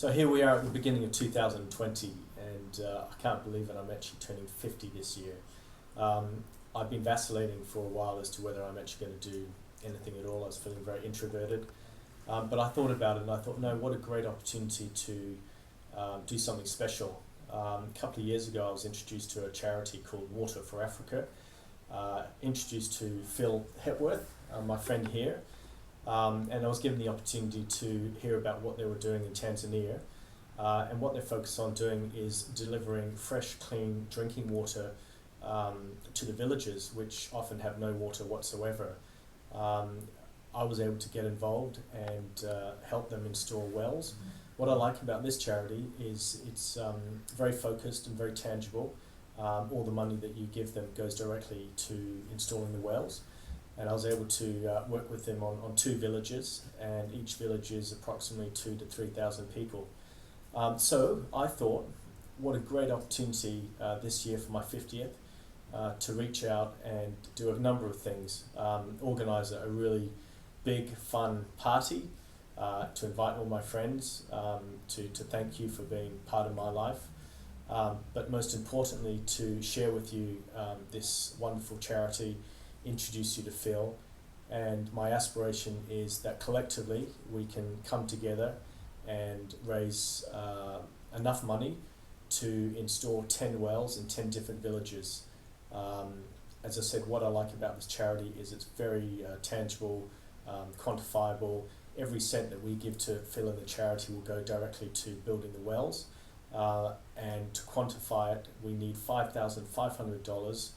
So here we are at the beginning of 2020, and I can't believe it, I'm actually turning 50 this year. I've been vacillating for a while as to whether I'm actually going to do anything at all. I was feeling very introverted, but I thought about it and I thought, no, what a great opportunity to do something special. A couple of years ago I was introduced to a charity called Water for Africa, introduced to Phil Hepworth, my friend here, and I was given the opportunity to hear about what they were doing in Tanzania. And what they're focused on doing is delivering fresh, clean drinking water to the villages, which often have no water whatsoever. I was able to get involved and help them install wells. What I like about this charity is it's very focused and very tangible. All the money that you give them goes directly to installing the wells. And I was able to work with them on 2 villages, and each village is approximately 2,000 to 3,000 people. So I thought, what a great opportunity this year for my 50th to reach out and do a number of things. Organise a really big, fun party, to invite all my friends, to thank you for being part of my life. But most importantly, to share with you this wonderful charity, introduce you to Phil, and my aspiration is that collectively we can come together and raise enough money to install 10 wells in 10 different villages. As I said, what I like about this charity is it's very tangible, quantifiable. Every cent that we give to Phil and the charity will go directly to building the wells. And to quantify it, we need $5,500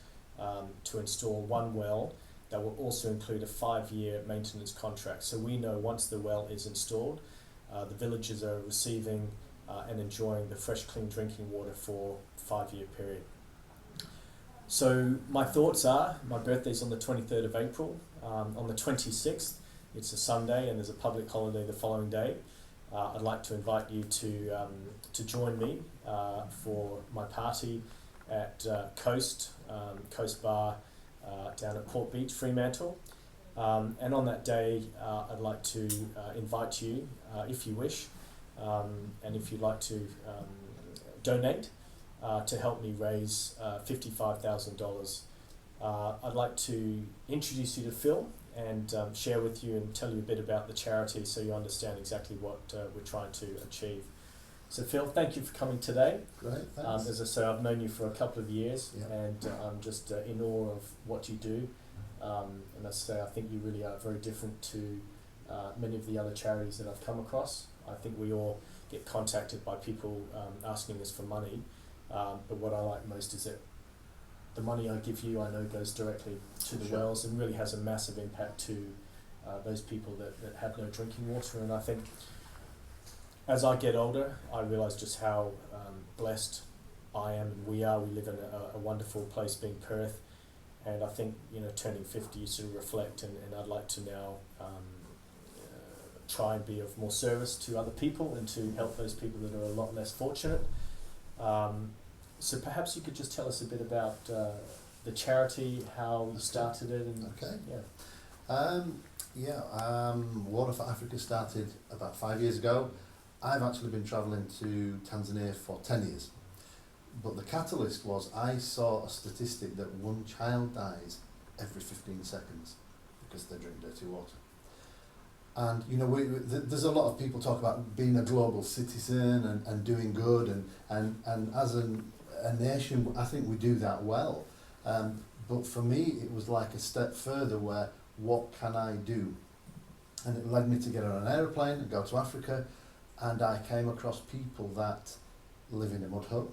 to install 1 well. That will also include a 5-year maintenance contract. So we know once the well is installed, the villagers are receiving and enjoying the fresh, clean drinking water for a 5-year period. So my thoughts are, my birthday's on the 23rd of April. On the 26th, it's a Sunday and there's a public holiday the following day. I'd like to invite you to join me for my party at Coast Bar down at Port Beach, Fremantle. And on that day, I'd like to invite you, if you wish, and if you'd like to donate to help me raise $55,000. I'd like to introduce you to Phil and share with you and tell you a bit about the charity so you understand exactly what we're trying to achieve. So Phil, thank you for coming today. Great, thanks. As I say, I've known you for a couple of years, Yep. and I'm just in awe of what you do. And as I say, I think you really are very different to many of the other charities that I've come across. I think we all get contacted by people asking us for money, but what I like most is that the money I give you, I know, goes directly to the Sure. wells and really has a massive impact to those people that have no drinking water. And I think as I get older, I realise just how blessed I am and we are. We live in a wonderful place being Perth, and I think, turning 50, you sort of reflect, and I'd like to now try and be of more service to other people and to help those people that are a lot less fortunate. So perhaps you could just tell us a bit about the charity, how you started it, and Okay. yeah. Water for Africa started about 5 years ago. I've actually been travelling to Tanzania for 10 years. But the catalyst was I saw a statistic that 1 child dies every 15 seconds because they drink dirty water. And there's a lot of people talk about being a global citizen and doing good, and as a nation, I think we do that well. But for me, it was like a step further where, what can I do? And it led me to get on an aeroplane and go to Africa, and I came across people that live in a mud hut,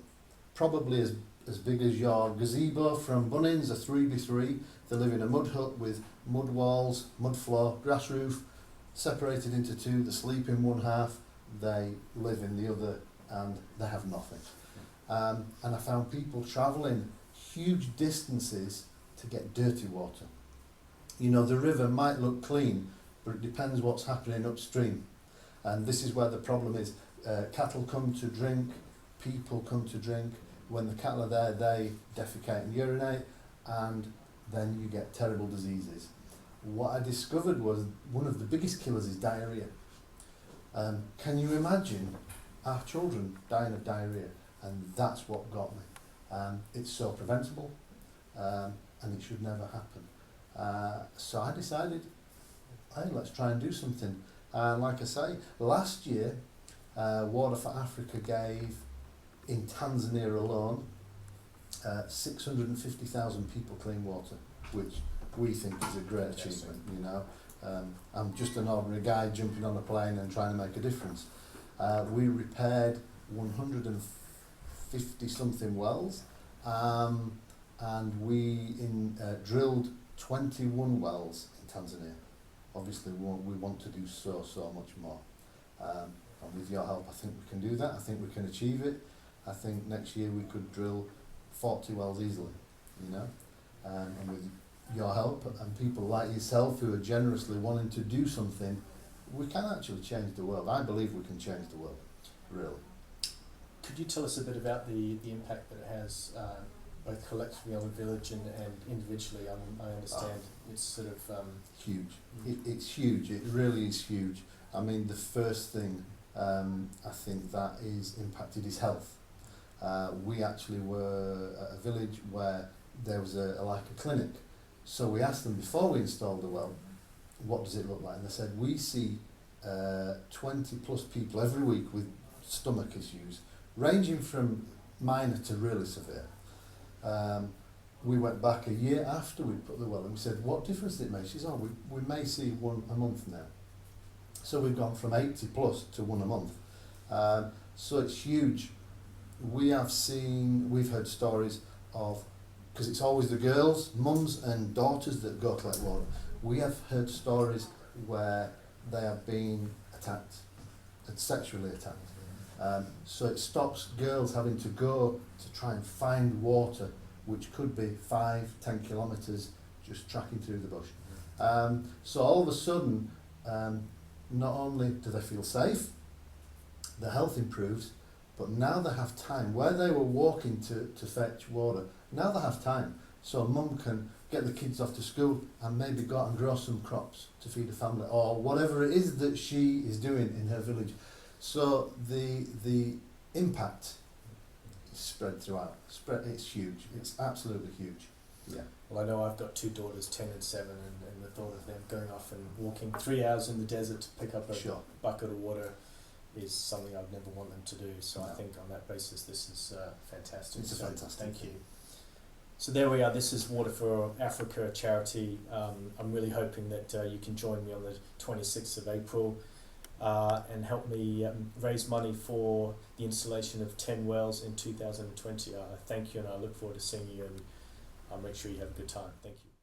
probably as big as your gazebo from Bunnings, a 3x3. They live in a mud hut with mud walls, mud floor, grass roof, separated into 2. They sleep in one half, they live in the other, and they have nothing. And I found people travelling huge distances to get dirty water. The river might look clean, but it depends what's happening upstream. And this is where the problem is. Cattle come to drink, people come to drink. When the cattle are there, they defecate and urinate, and then you get terrible diseases. What I discovered was one of the biggest killers is diarrhea. Can you imagine our children dying of diarrhoea, and that's what got me. It's so preventable, and it should never happen. So I decided, hey, let's try and do something. And like I say, last year, Water for Africa gave, in Tanzania alone, 650,000 people clean water, which we think is a great achievement, you know. I'm just an ordinary guy jumping on a plane and trying to make a difference. We repaired 150 something wells, and we drilled 21 wells in Tanzania. Obviously we want to do so much more. And with your help I think we can do that. I think we can achieve it. I think next year we could drill 40 wells easily, you know. And with your help and people like yourself who are generously wanting to do something, we can actually change the world. I believe we can change the world, really. Could you tell us a bit about the impact that it has, both collectively on the village and individually? I understand it's sort of... Huge. It's huge. It really is huge. I mean, the first thing I think that is impacted is health. We actually were at a village where there was like a clinic. So we asked them before we installed the well, what does it look like? And they said, we see 20 plus people every week with stomach issues, ranging from minor to really severe. We went back a year after we put the well and we said, what difference did it make? She said, oh, we may see one a month now. So we've gone from 80 plus to one a month. So it's huge. We've heard stories of, because it's always the girls, mums and daughters that go collect water. We have heard stories where they have been attacked, and sexually attacked. So it stops girls having to go to try and find water, which could be 5-10 kilometres just tracking through the bush. So all of a sudden, not only do they feel safe, their health improves, but now they have time. Where they were walking to fetch water, now they have time. So mum can get the kids off to school and maybe go out and grow some crops to feed the family, or whatever it is that she is doing in her village. So the impact is spread throughout. It's huge. It's absolutely huge. Yeah. Well, I know I've got 2 daughters, 10 and 7, and the thought of them going off and walking 3 hours in the desert to pick up a bucket of water is something I'd never want them to do. So I think on that basis, this is fantastic. It's a fantastic. Thank you. So there we are. This is Water for Africa charity. I'm really hoping that you can join me on the 26th of April and help me raise money for the installation of 10 wells in 2020. Thank you, and I look forward to seeing you, and I'll make sure you have a good time. Thank you.